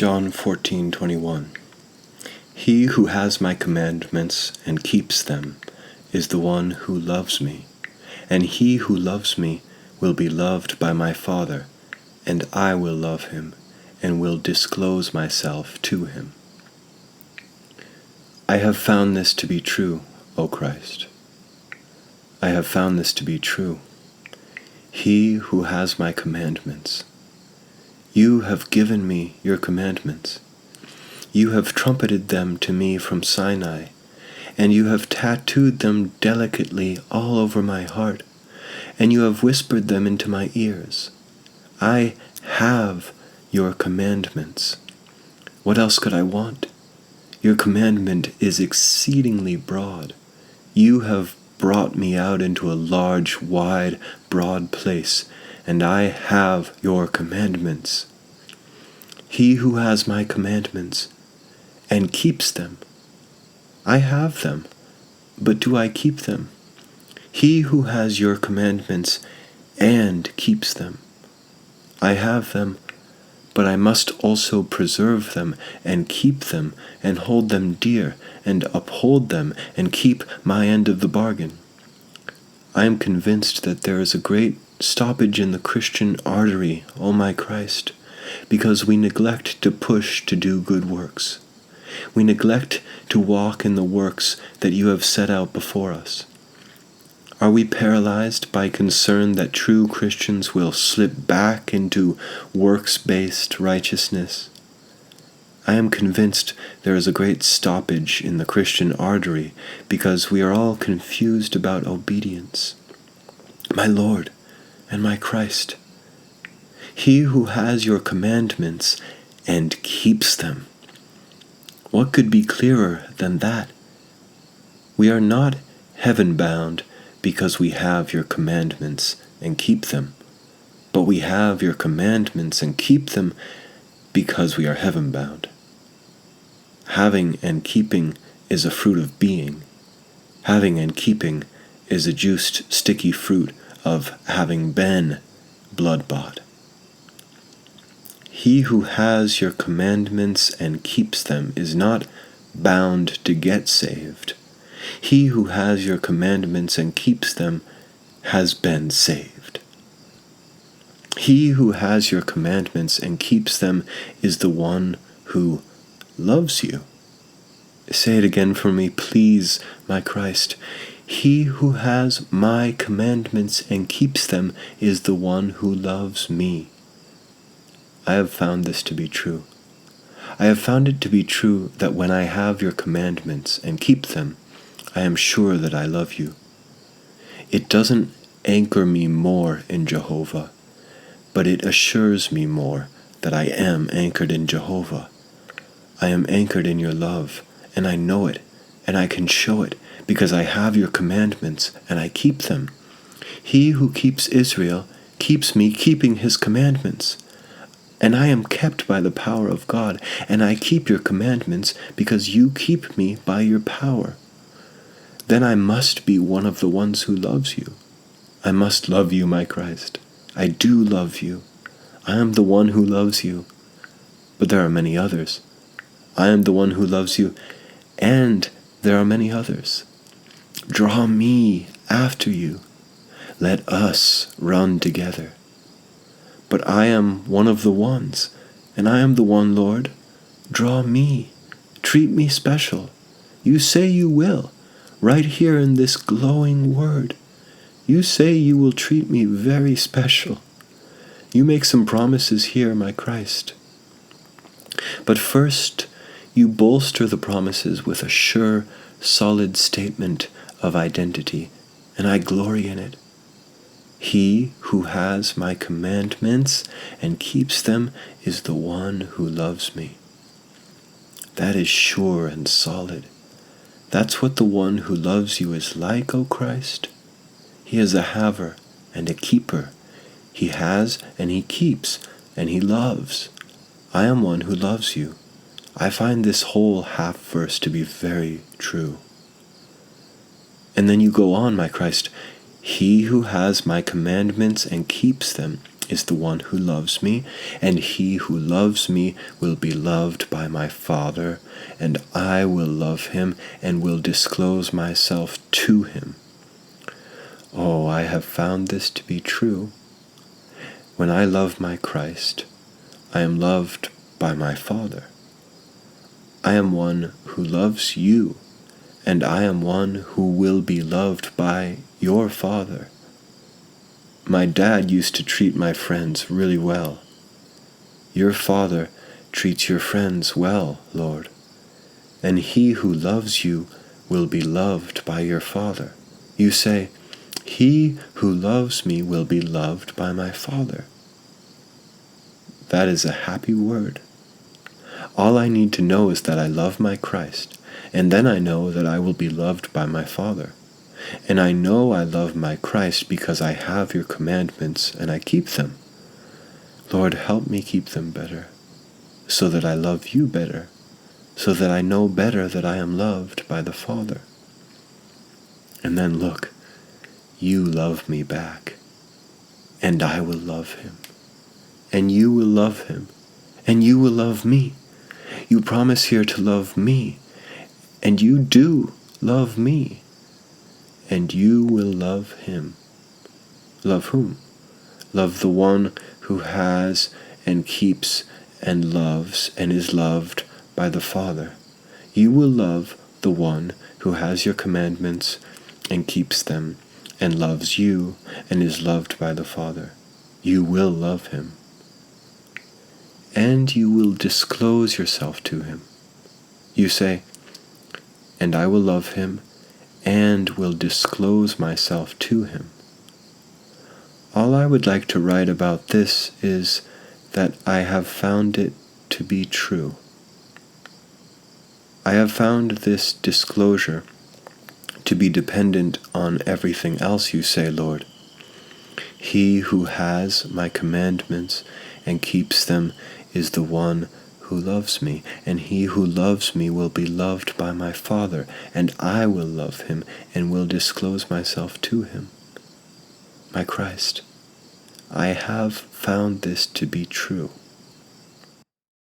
John 14:21. He who has my commandments and keeps them is the one who loves me, and he who loves me will be loved by my Father, and I will love him and will disclose myself to him. I have found this to be true, O Christ. I have found this to be true. He who has my commandments. You have given me your commandments. You have trumpeted them to me from Sinai, and you have tattooed them delicately all over my heart, and you have whispered them into my ears. I have your commandments. What else could I want? Your commandment is exceedingly broad. You have brought me out into a large, wide, broad place, and I have your commandments. He who has my commandments and keeps them. I have them, but do I keep them? He who has your commandments and keeps them. I have them, but I must also preserve them and keep them and hold them dear and uphold them and keep my end of the bargain. I am convinced that there is a great stoppage in the Christian artery, O my Christ, because we neglect to push to do good works. We neglect to walk in the works that you have set out before us. Are we paralyzed by concern that true Christians will slip back into works-based righteousness? I am convinced there is a great stoppage in the Christian artery because we are all confused about obedience. My Lord and my Christ, he who has your commandments and keeps them. What could be clearer than that? We are not heaven-bound because we have your commandments and keep them, but we have your commandments and keep them because we are heaven-bound. Having and keeping is a fruit of being. Having and keeping is a juiced, sticky fruit of having been blood-bought. He who has your commandments and keeps them is not bound to get saved. He who has your commandments and keeps them has been saved. He who has your commandments and keeps them is the one who loves you. Say it again for me, please, my Christ. He who has my commandments and keeps them is the one who loves me. I have found this to be true. I have found it to be true that when I have your commandments and keep them, I am sure that I love you. It doesn't anchor me more in Jehovah, but it assures me more that I am anchored in Jehovah. I am anchored in your love, and I know it, and I can show it, because I have your commandments, and I keep them. He who keeps Israel keeps me keeping his commandments. And I am kept by the power of God, and I keep your commandments because you keep me by your power. Then I must be one of the ones who loves you. I must love you, my Christ. I do love you. I am the one who loves you. But there are many others. I am the one who loves you, and there are many others. Draw me after you. Let us run together. But I am one of the ones, and I am the one, Lord. Draw me. Treat me special. You say you will, right here in this glowing word. You say you will treat me very special. You make some promises here, my Christ. But first, you bolster the promises with a sure, solid statement of identity, and I glory in it. He who has my commandments and keeps them is the one who loves me. That is sure and solid. That's what the one who loves you is like, O Christ. He is a haver and a keeper. He has and he keeps and he loves. I am one who loves you. I find this whole half verse to be very true. And then you go on, my Christ. He who has my commandments and keeps them is the one who loves me, and he who loves me will be loved by my Father, and I will love him and will disclose myself to him. Oh, I have found this to be true. When I love my Christ, I am loved by my Father. I am one who loves you, and I am one who will be loved by your Father. My dad used to treat my friends really well. Your Father treats your friends well, Lord, and he who loves you will be loved by your Father. You say, he who loves me will be loved by my Father. That is a happy word. All I need to know is that I love my Christ, and then I know that I will be loved by my Father. And I know I love my Christ because I have your commandments and I keep them. Lord, help me keep them better, so that I love you better, so that I know better that I am loved by the Father. And then look, you love me back, and I will love him, and you will love him, and you will love me. You promise here to love me, and you do love me, and you will love him. Love whom? Love the one who has and keeps and loves and is loved by the Father. You will love the one who has your commandments and keeps them and loves you and is loved by the Father. You will love him. And you will disclose yourself to him. You say, and I will love him and will disclose myself to him. All I would like to write about this is that I have found it to be true. I have found this disclosure to be dependent on everything else you say, Lord. He who has my commandments and keeps them is the one who loves me, and he who loves me will be loved by my Father, and I will love him and will disclose myself to him. My Christ, I have found this to be true.